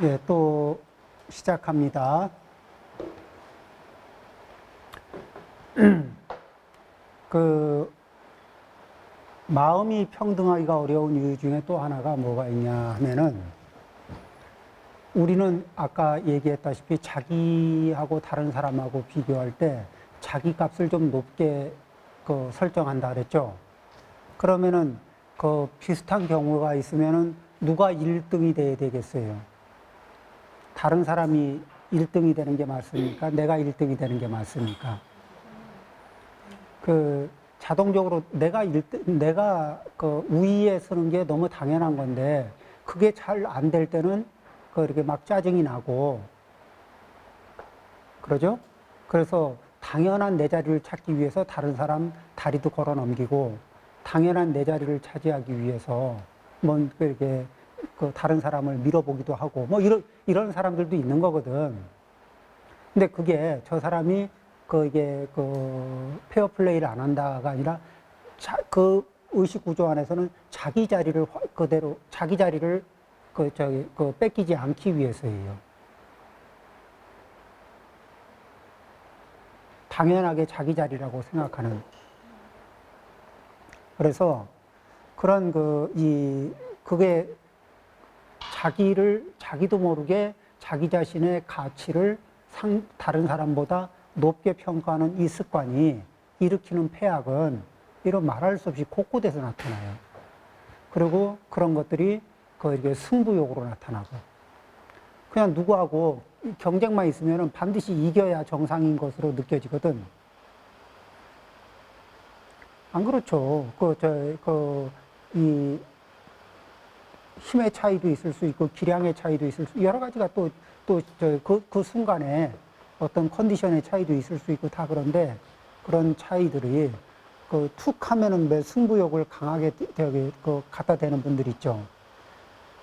예, 또 시작합니다. 그 마음이 평등하기가 어려운 이유 중에 또 하나가 뭐가 있냐 하면은, 우리는 아까 얘기했다시피 자기하고 다른 사람하고 비교할 때 자기 값을 좀 높게 설정한다 그랬죠. 그러면은 그 비슷한 경우가 있으면은 누가 1등이 돼야 되겠어요? 다른 사람이 1등이 되는 게 맞습니까? 내가 1등이 되는 게 맞습니까? 자동적으로 내가 우위에 서는 게 너무 당연한 건데, 그게 잘 안 될 때는 이렇게 막 짜증이 나고, 그러죠? 그래서 당연한 내 자리를 찾기 위해서 다른 사람 다리도 걸어 넘기고, 당연한 내 자리를 차지하기 위해서 이렇게 다른 사람을 밀어보기도 하고, 이런 사람들도 있는 거거든. 근데 그게 저 사람이 페어 플레이를 안 한다가 아니라, 그 의식 구조 안에서는 자기 자리를 그대로, 자기 자리를 뺏기지 않기 위해서예요. 당연하게 자기 자리라고 생각하는. 그래서 그런 그게 자기도 모르게 자기 자신의 가치를 다른 사람보다 높게 평가하는 이 습관이 일으키는 폐악은 이런 말할 수 없이 곳곳에서 나타나요. 그리고 그런 것들이 이게 승부욕으로 나타나고, 그냥 누구하고 경쟁만 있으면 반드시 이겨야 정상인 것으로 느껴지거든. 안 그렇죠. 이 힘의 차이도 있을 수 있고, 기량의 차이도 있을 수, 여러 가지가 그 순간에 어떤 컨디션의 차이도 있을 수 있고, 다 그런데, 그런 차이들이, 툭 하면은 승부욕을 강하게 갖다 대는 분들 있죠.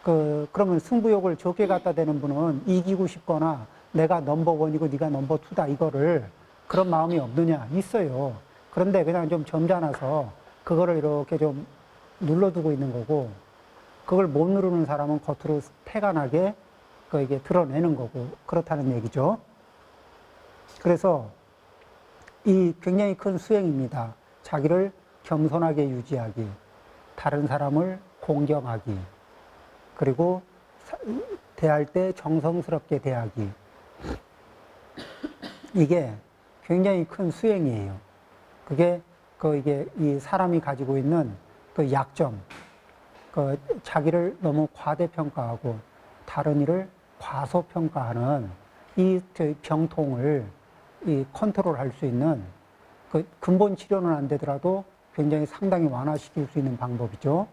그러면 승부욕을 적게 갖다 대는 분은 이기고 싶거나, 내가 넘버원이고 네가 넘버투다, 이거를, 그런 마음이 없느냐? 있어요. 그런데 그냥 좀 점잖아서, 그거를 이렇게 좀 눌러두고 있는 거고, 그걸 못 누르는 사람은 겉으로 태가 나게 이게 드러내는 거고, 그렇다는 얘기죠. 그래서 이 굉장히 큰 수행입니다. 자기를 겸손하게 유지하기, 다른 사람을 공경하기, 그리고 대할 때 정성스럽게 대하기. 이게 굉장히 큰 수행이에요. 그게 이게 이 사람이 가지고 있는 약점, 자기를 너무 과대평가하고 다른 이를 과소평가하는 이 병통을 컨트롤 할 수 있는, 근본 치료는 안 되더라도 굉장히 상당히 완화시킬 수 있는 방법이죠.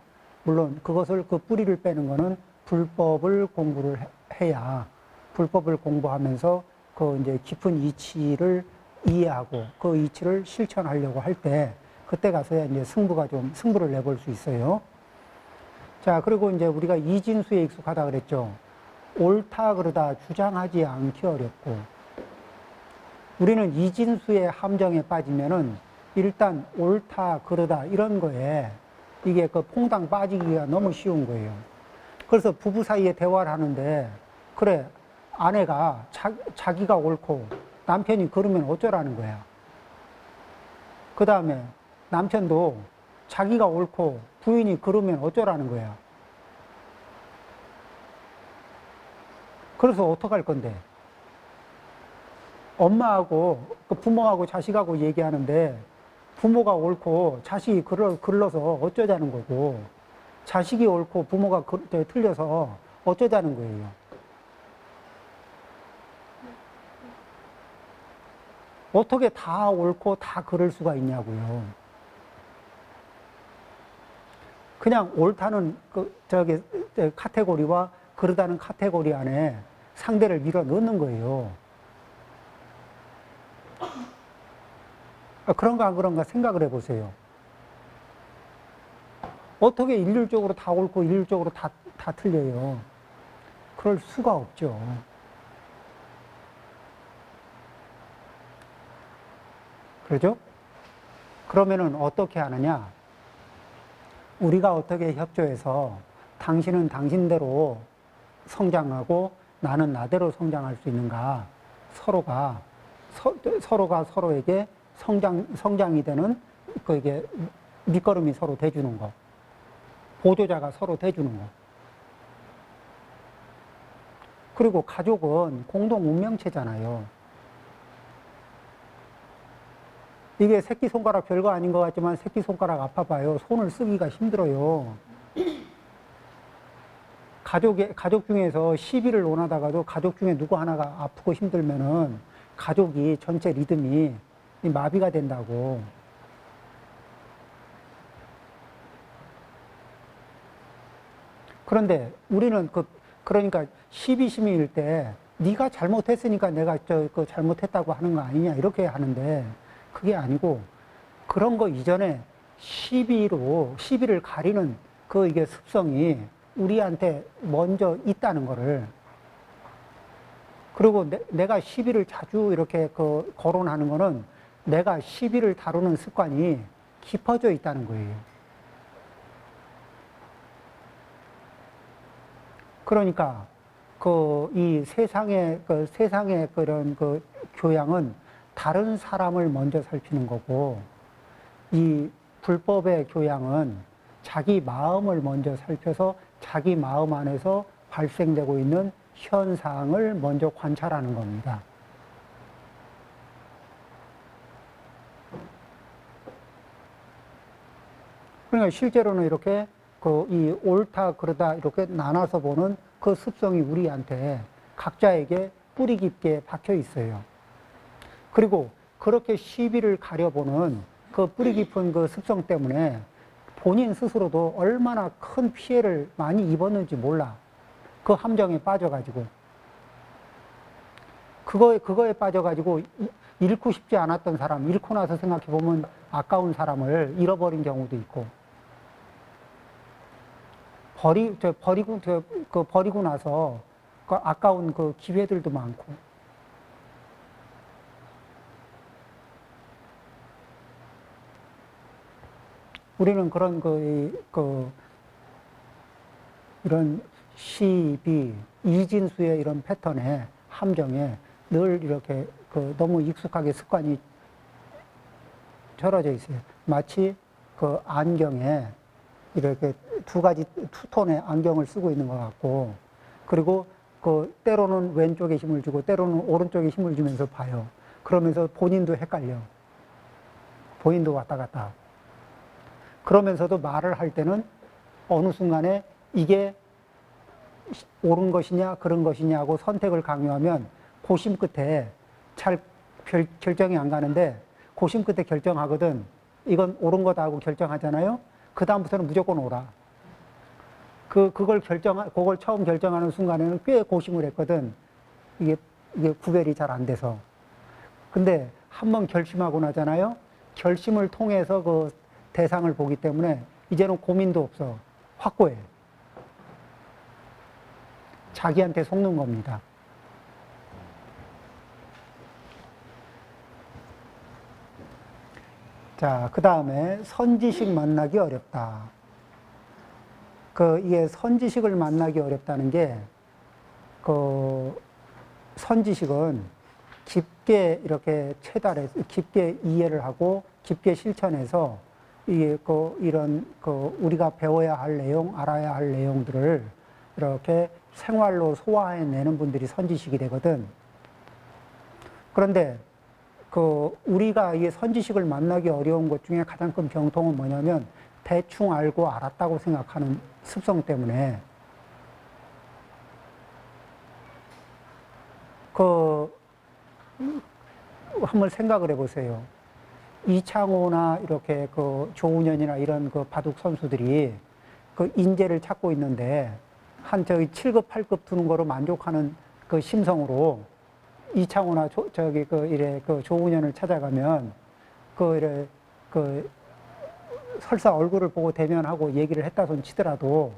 물론 그것을 뿌리를 빼는 거는 불법을 공부를 해야, 불법을 공부하면서 이제 깊은 이치를 이해하고 그 이치를 실천하려고 할 때, 그때 가서야 이제 승부를 내볼 수 있어요. 자, 그리고 이제 우리가 이진수에 익숙하다 그랬죠. 옳다 그러다 주장하지 않기 어렵고, 우리는 이진수의 함정에 빠지면은 일단 옳다 그러다 이런 거에 이게 퐁당 빠지기가 너무 쉬운 거예요. 그래서 부부 사이에 대화를 하는데, 그래, 아내가 자기가 옳고 남편이 그러면 어쩌라는 거야. 그 다음에 남편도 자기가 옳고 부인이 그러면 어쩌라는 거야. 그래서 어떡할 건데? 엄마하고, 부모하고 자식하고 얘기하는데, 부모가 옳고 자식이 글러서 어쩌자는 거고, 자식이 옳고 부모가 틀려서 어쩌자는 거예요. 어떻게 다 옳고 다 그럴 수가 있냐고요. 그냥 옳다는 카테고리와 그러다는 카테고리 안에 상대를 밀어 넣는 거예요. 그런가 안 그런가 생각을 해보세요. 어떻게 일률적으로 다 옳고 일률적으로 다 틀려요. 그럴 수가 없죠. 그러죠? 그러면은 어떻게 하느냐? 우리가 어떻게 협조해서 당신은 당신대로 성장하고 나는 나대로 성장할 수 있는가? 서로가 서로에게 성장이 되는 이게 밑거름이 서로 돼주는 거. 보조자가 서로 돼주는 거. 그리고 가족은 공동 운명체잖아요. 이게 새끼손가락 별거 아닌 것 같지만 새끼손가락 아파봐요. 손을 쓰기가 힘들어요. 가족 중에서 시비를 논하다가도 가족 중에 누구 하나가 아프고 힘들면은 가족이 전체 리듬이 마비가 된다고. 그런데 우리는 그러니까 시비심일 때 네가 잘못했으니까 내가 잘못했다고 하는 거 아니냐 이렇게 하는데 그게 아니고 그런 거 이전에 시비를 가리는 이게 습성이 우리한테 먼저 있다는 거를. 그리고 내가 시비를 자주 이렇게 거론하는 거는 내가 시비를 다루는 습관이 깊어져 있다는 거예요. 그러니까 이 세상의 그런 교양은 다른 사람을 먼저 살피는 거고, 이 불법의 교양은 자기 마음을 먼저 살펴서 자기 마음 안에서 발생되고 있는 현상을 먼저 관찰하는 겁니다. 그러니까 실제로는 이렇게 이 옳다 그러다 이렇게 나눠서 보는 그 습성이 우리한테 각자에게 뿌리 깊게 박혀 있어요. 그리고 그렇게 시비를 가려보는 그 뿌리 깊은 그 습성 때문에 본인 스스로도 얼마나 큰 피해를 많이 입었는지 몰라. 그 함정에 빠져가지고. 그거에 빠져가지고 잃고 싶지 않았던 사람, 잃고 나서 생각해보면 아까운 사람을 잃어버린 경우도 있고. 버리고 나서 아까운 기회들도 많고. 우리는 그런 이런 시비, 이진수의 이런 패턴에, 함정에 늘 이렇게 너무 익숙하게 습관이 절어져 있어요. 마치 안경에 이렇게 투톤의 안경을 쓰고 있는 것 같고, 그리고 때로는 왼쪽에 힘을 주고 때로는 오른쪽에 힘을 주면서 봐요. 그러면서 본인도 헷갈려. 본인도 왔다 갔다 하고. 그러면서도 말을 할 때는 어느 순간에 이게 옳은 것이냐 그런 것이냐고 선택을 강요하면 고심 끝에 잘 결정이 안 가는데 고심 끝에 결정하거든. 이건 옳은 거다 하고 결정하잖아요. 그 다음부터는 무조건 옳아. 그걸 처음 결정하는 순간에는 꽤 고심을 했거든. 이게 구별이 잘 안 돼서. 근데 한번 결심하고 나잖아요. 결심을 통해서 대상을 보기 때문에 이제는 고민도 없어. 확고해. 자기한테 속는 겁니다. 자, 그 다음에 선지식 만나기 어렵다. 이게 선지식을 만나기 어렵다는 게, 선지식은 깊게 이렇게 체달해서, 깊게 이해를 하고, 깊게 실천해서, 우리가 배워야 할 내용, 알아야 할 내용들을 이렇게 생활로 소화해내는 분들이 선지식이 되거든. 그런데, 우리가 이 선지식을 만나기 어려운 것 중에 가장 큰 병통은 뭐냐면, 대충 알고 알았다고 생각하는 습성 때문에, 한번 생각을 해보세요. 이창호나 이렇게 조훈현이나 이런 바둑 선수들이 인재를 찾고 있는데, 한 7급, 8급 두는 거로 만족하는 심성으로 이창호나 조훈현을 찾아가면, 설사 얼굴을 보고 대면하고 얘기를 했다 손 치더라도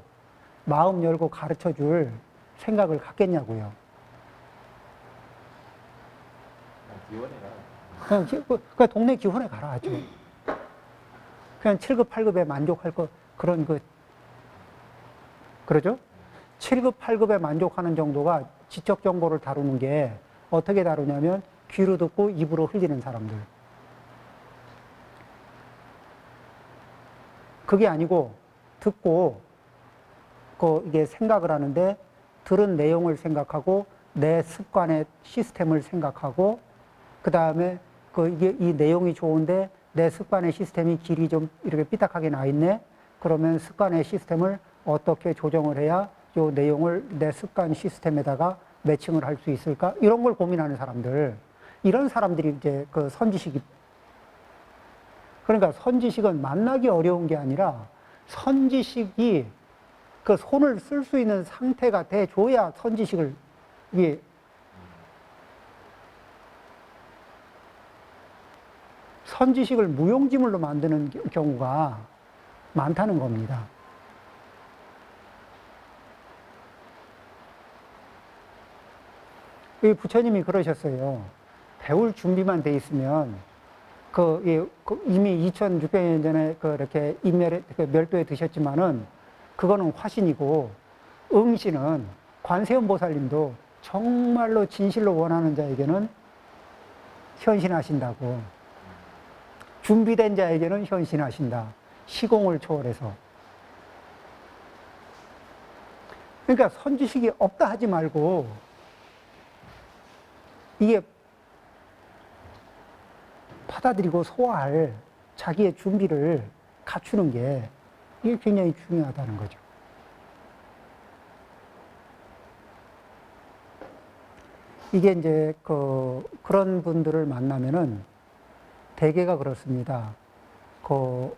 마음 열고 가르쳐 줄 생각을 갖겠냐고요. 그냥 동네 기원에 가라 하죠. 그냥 7급, 8급에 만족할 그러죠? 7급, 8급에 만족하는 정도가 지적 정보를 다루는 게 어떻게 다루냐면 귀로 듣고 입으로 흘리는 사람들. 그게 아니고 듣고 이게 생각을 하는데 들은 내용을 생각하고 내 습관의 시스템을 생각하고 그 다음에 이게 이 내용이 좋은데 내 습관의 시스템이 길이 좀 이렇게 삐딱하게 나 있네. 그러면 습관의 시스템을 어떻게 조정을 해야 이 내용을 내 습관 시스템에다가 매칭을 할 수 있을까? 이런 걸 고민하는 사람들. 이런 사람들이 이제 선지식이. 그러니까 선지식은 만나기 어려운 게 아니라 선지식이 손을 쓸 수 있는 상태가 돼줘야 선지식을 이게 선지식을 무용지물로 만드는 경우가 많다는 겁니다. 이 부처님이 그러셨어요. 배울 준비만 돼 있으면 이미 2600년 전에 이렇게 멸도에 드셨지만은 그거는 화신이고 응신은 관세음보살님도 정말로 진실로 원하는 자에게는 현신하신다고. 준비된 자에게는 현신하신다. 시공을 초월해서. 그러니까 선지식이 없다 하지 말고 이게 받아들이고 소화할 자기의 준비를 갖추는 게 이게 굉장히 중요하다는 거죠. 이게 이제 그런 분들을 만나면은 대개가 그렇습니다.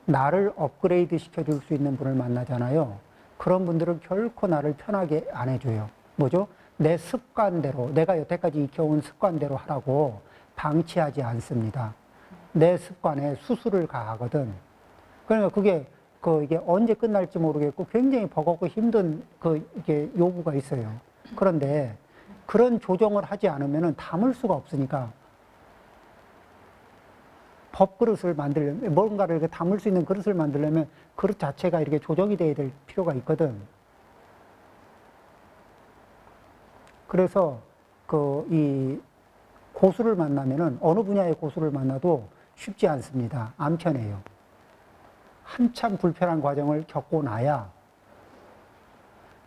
나를 업그레이드 시켜줄 수 있는 분을 만나잖아요. 그런 분들은 결코 나를 편하게 안 해줘요. 뭐죠? 내 습관대로, 내가 여태까지 익혀온 습관대로 하라고 방치하지 않습니다. 내 습관에 수술을 가하거든. 그러니까 이게 언제 끝날지 모르겠고 굉장히 버겁고 힘든 이게 요구가 있어요. 그런데 그런 조정을 하지 않으면 담을 수가 없으니까 밥그릇을 만들려면, 뭔가를 이렇게 담을 수 있는 그릇을 만들려면 그릇 자체가 이렇게 조정이 돼야 될 필요가 있거든. 그래서 이 고수를 만나면은 어느 분야의 고수를 만나도 쉽지 않습니다. 안 편해요. 한참 불편한 과정을 겪고 나야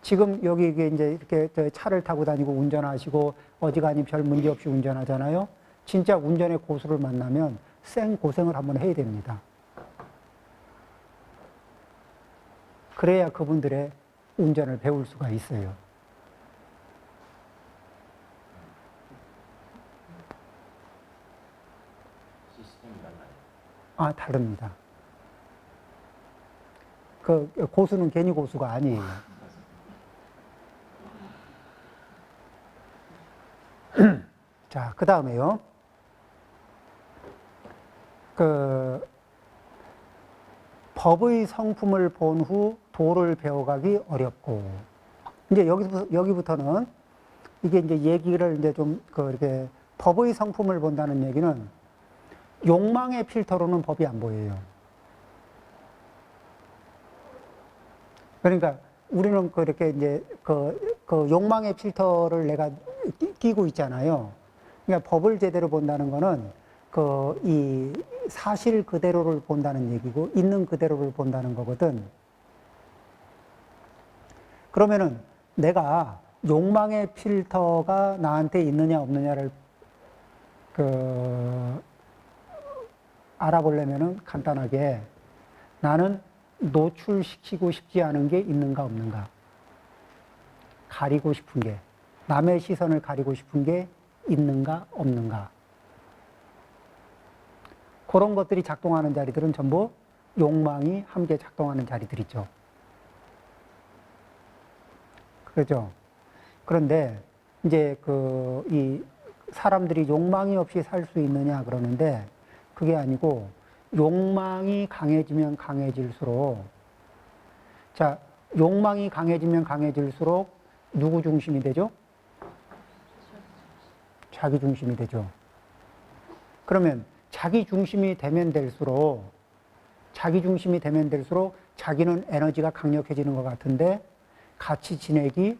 지금 여기 이제 이렇게 차를 타고 다니고 운전하시고 어지간히 별 문제 없이 운전하잖아요. 진짜 운전의 고수를 만나면 생 고생을 한번 해야 됩니다. 그래야 그분들의 운전을 배울 수가 있어요. 아, 다릅니다. 고수는 괜히 고수가 아니에요. 자, 그 다음에요. 법의 성품을 본 후 도를 배워가기 어렵고. 이제 여기부터는 이게 이제 얘기를 이제 좀 이렇게 법의 성품을 본다는 얘기는 욕망의 필터로는 법이 안 보여요. 그러니까 우리는 이렇게 이제 욕망의 필터를 내가 끼고 있잖아요. 그러니까 법을 제대로 본다는 거는 이 사실 그대로를 본다는 얘기고 있는 그대로를 본다는 거거든. 그러면은 내가 욕망의 필터가 나한테 있느냐 없느냐를 알아보려면은 간단하게 나는 노출시키고 싶지 않은 게 있는가 없는가, 가리고 싶은 게, 남의 시선을 가리고 싶은 게 있는가 없는가, 그런 것들이 작동하는 자리들은 전부 욕망이 함께 작동하는 자리들이죠. 그렇죠? 그런데 이제 이 사람들이 욕망이 없이 살 수 있느냐 그러는데 그게 아니고 욕망이 강해지면 강해질수록, 자, 욕망이 강해지면 강해질수록 누구 중심이 되죠? 자기 중심이 되죠. 그러면 자기 중심이 되면 될수록 자기는 에너지가 강력해지는 것 같은데 같이 지내기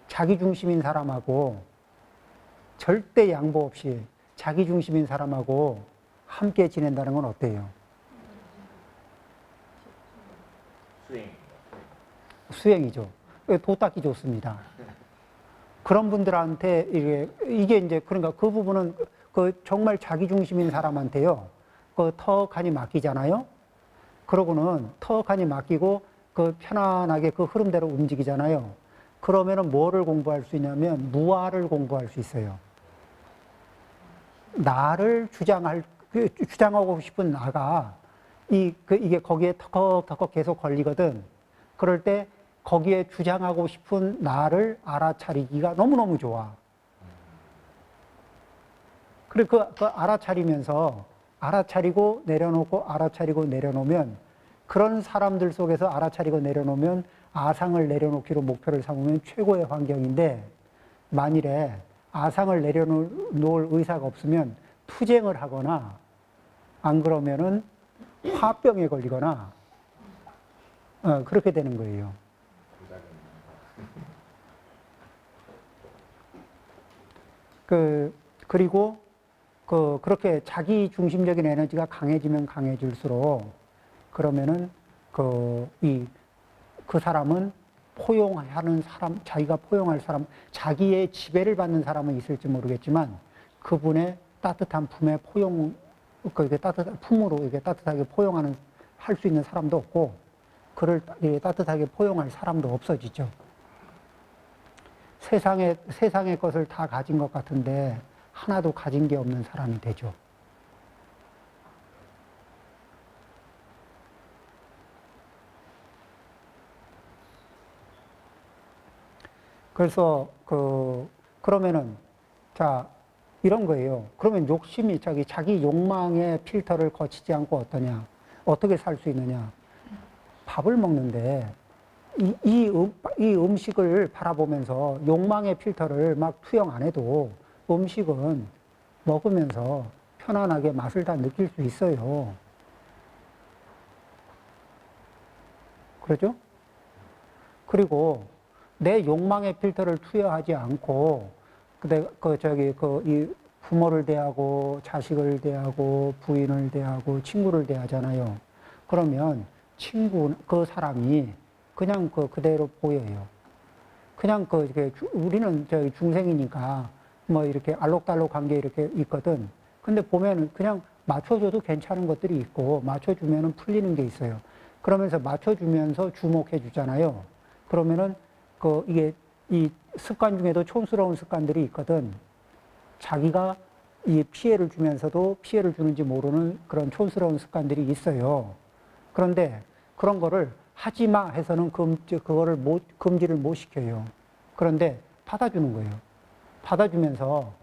자기 중심인 사람하고 절대 양보 없이 자기 중심인 사람하고 함께 지낸다는 건 어때요? 수행이죠. 도 닦기 좋습니다. 그런 분들한테 이게 이제 그러니까 그 부분은 그 정말 자기 중심인 사람한테요. 그 턱하니 맡기잖아요. 그러고는 턱하니 맡기고 그 편안하게 그 흐름대로 움직이잖아요. 그러면은 뭐를 공부할 수 있냐면 무아를 공부할 수 있어요. 나를 주장하고 싶은 나가 이게 거기에 턱턱 계속 걸리거든. 그럴 때 거기에 주장하고 싶은 나를 알아차리기가 너무너무 좋아. 그리고 그 알아차리면서 알아차리고 내려놓고 알아차리고 내려놓으면 그런 사람들 속에서 알아차리고 내려놓으면 아상을 내려놓기로 목표를 삼으면 최고의 환경인데 만일에 아상을 내려놓을 의사가 없으면 투쟁을 하거나 안 그러면은 화병에 걸리거나 그렇게 되는 거예요. 그리고 그렇게 자기 중심적인 에너지가 강해지면 강해질수록 그러면은 그 사람은 포용하는 사람, 자기가 포용할 사람, 자기의 지배를 받는 사람은 있을지 모르겠지만 그분의 따뜻한 품에 따뜻한 품으로 이렇게 따뜻하게 포용하는 할 수 있는 사람도 없고 그를 따뜻하게 포용할 사람도 없어지죠. 세상의 것을 다 가진 것 같은데 하나도 가진 게 없는 사람이 되죠. 그래서 그러면은 자 이런 거예요. 그러면 욕심이 자기 욕망의 필터를 거치지 않고 어떻게 살 수 있느냐? 밥을 먹는데 이 음식을 바라보면서 욕망의 필터를 막 투영 안 해도 음식은 먹으면서 편안하게 맛을 다 느낄 수 있어요. 그렇죠? 그리고 내 욕망의 필터를 투여하지 않고 이 부모를 대하고 자식을 대하고 부인을 대하고 친구를 대하잖아요. 그러면 그 사람이 그냥 그대로 보여요. 그냥 우리는 중생이니까 뭐 이렇게 알록달록 한 게 이렇게 있거든. 근데 보면은 그냥 맞춰줘도 괜찮은 것들이 있고 맞춰주면은 풀리는 게 있어요. 그러면서 맞춰주면서 주목해 주잖아요. 그러면은 이게 이 습관 중에도 촌스러운 습관들이 있거든. 자기가 이 피해를 주면서도 피해를 주는지 모르는 그런 촌스러운 습관들이 있어요. 그런데 그런 거를 하지 마 해서는 그거를 금지를 못 시켜요. 그런데 받아주는 거예요. 받아주면서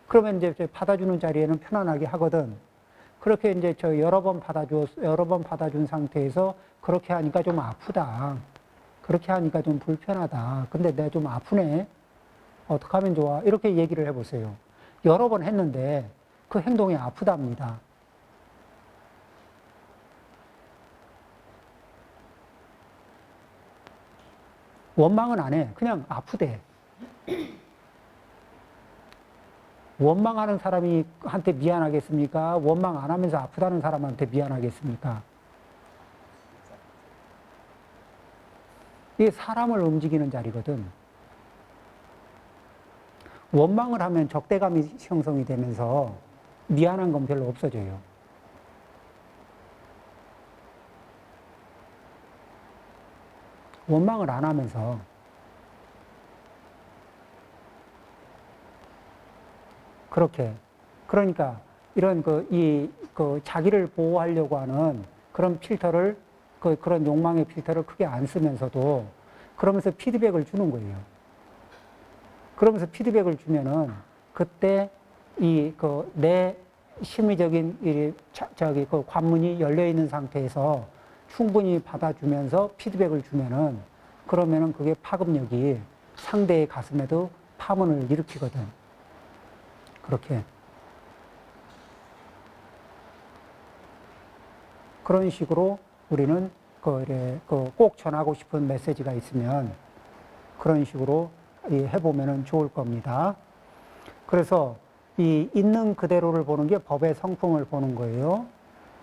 그러면 이제 받아주는 자리에는 편안하게 하거든. 그렇게 이제 여러 번 받아준 상태에서 그렇게 하니까 좀 아프다. 그렇게 하니까 좀 불편하다. 근데 내가 좀 아프네. 어떻게 하면 좋아? 이렇게 얘기를 해보세요. 여러 번 했는데 그 행동이 아프답니다. 원망은 안 해. 그냥 아프대. 원망하는 사람이 한테 미안하겠습니까? 원망 안 하면서 아프다는 사람한테 미안하겠습니까? 이게 사람을 움직이는 자리거든. 원망을 하면 적대감이 형성이 되면서 미안한 건 별로 없어져요. 원망을 안 하면서 그렇게 그러니까 이런 자기를 보호하려고 하는 그런 필터를 그런 욕망의 필터를 크게 안 쓰면서도 그러면서 피드백을 주는 거예요. 그러면서 피드백을 주면은 그때 내 심리적인 관문이 열려 있는 상태에서 충분히 받아주면서 피드백을 주면은 그러면은 그게 파급력이 상대의 가슴에도 파문을 일으키거든. 그렇게. 그런 식으로 우리는 꼭 전하고 싶은 메시지가 있으면 그런 식으로 해보면 좋을 겁니다. 그래서 이 있는 그대로를 보는 게 법의 성품을 보는 거예요.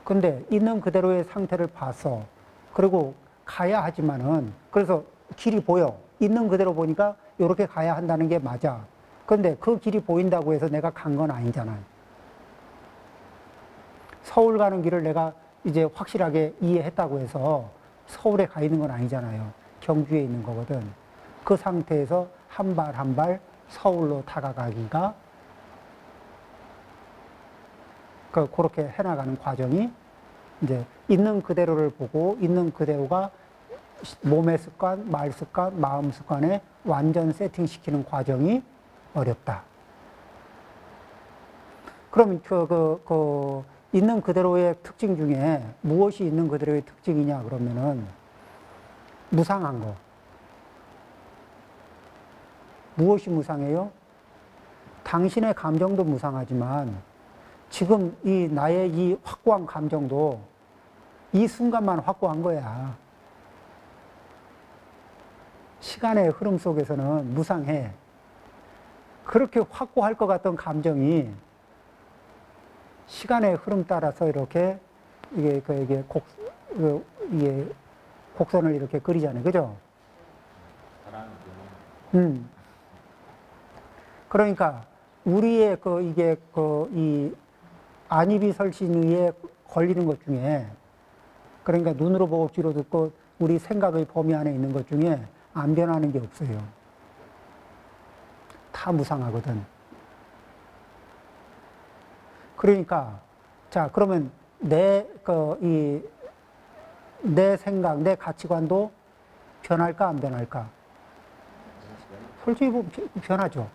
근데 있는 그대로의 상태를 봐서 그리고 가야 하지만은 그래서 길이 보여. 있는 그대로 보니까 이렇게 가야 한다는 게 맞아. 그런데 그 길이 보인다고 해서 내가 간 건 아니잖아요. 서울 가는 길을 내가 이제 확실하게 이해했다고 해서 서울에 가 있는 건 아니잖아요. 경주에 있는 거거든. 그 상태에서 한 발 한 발 서울로 다가가기가 그렇게 해나가는 과정이 이제 있는 그대로를 보고 있는 그대로가 몸의 습관, 말 습관, 마음 습관에 완전 세팅시키는 과정이 어렵다. 그럼 있는 그대로의 특징 중에 무엇이 있는 그대로의 특징이냐 그러면은 무상한 거. 무엇이 무상해요? 당신의 감정도 무상하지만 지금 이 나의 이 확고한 감정도 이 순간만 확고한 거야. 시간의 흐름 속에서는 무상해. 그렇게 확고할 것 같던 감정이 시간의 흐름 따라서 이렇게 이게 곡선을 이렇게 그리잖아요. 그죠? 그러니까 우리의 이 안입이 설신의에 걸리는 것 중에 그러니까 눈으로 보고 귀로 듣고 우리 생각의 범위 안에 있는 것 중에 안 변하는 게 없어요. 다 무상하거든. 그러니까 자 그러면 내 생각, 내 가치관도 변할까 안 변할까? 솔직히 변하죠.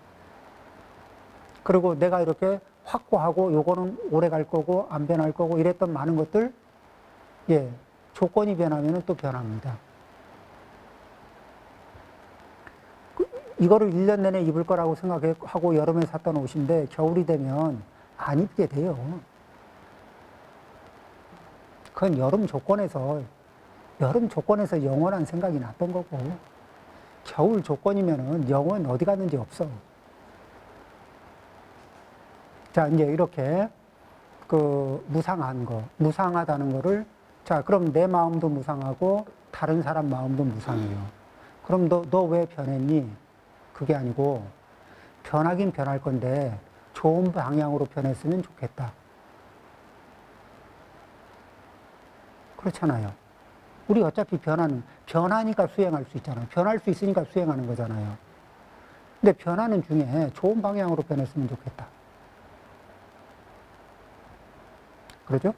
그리고 내가 이렇게 확고하고 요거는 오래 갈 거고 안 변할 거고 이랬던 많은 것들 조건이 변하면 또 변합니다. 이거를 1년 내내 입을 거라고 생각하고 여름에 샀던 옷인데 겨울이 되면 안 입게 돼요. 그건 여름 조건에서 영원한 생각이 났던 거고 겨울 조건이면은 영원 어디 갔는지 없어. 자, 이제 이렇게 무상하다는 거를 자, 그럼 내 마음도 무상하고 다른 사람 마음도 무상해요. 그럼 너 왜 변했니? 그게 아니고 변하긴 변할 건데 좋은 방향으로 변했으면 좋겠다. 그렇잖아요. 우리 어차피 변하니까 수행할 수 있잖아요. 변할 수 있으니까 수행하는 거잖아요. 근데 변하는 중에 좋은 방향으로 변했으면 좋겠다. 그러죠?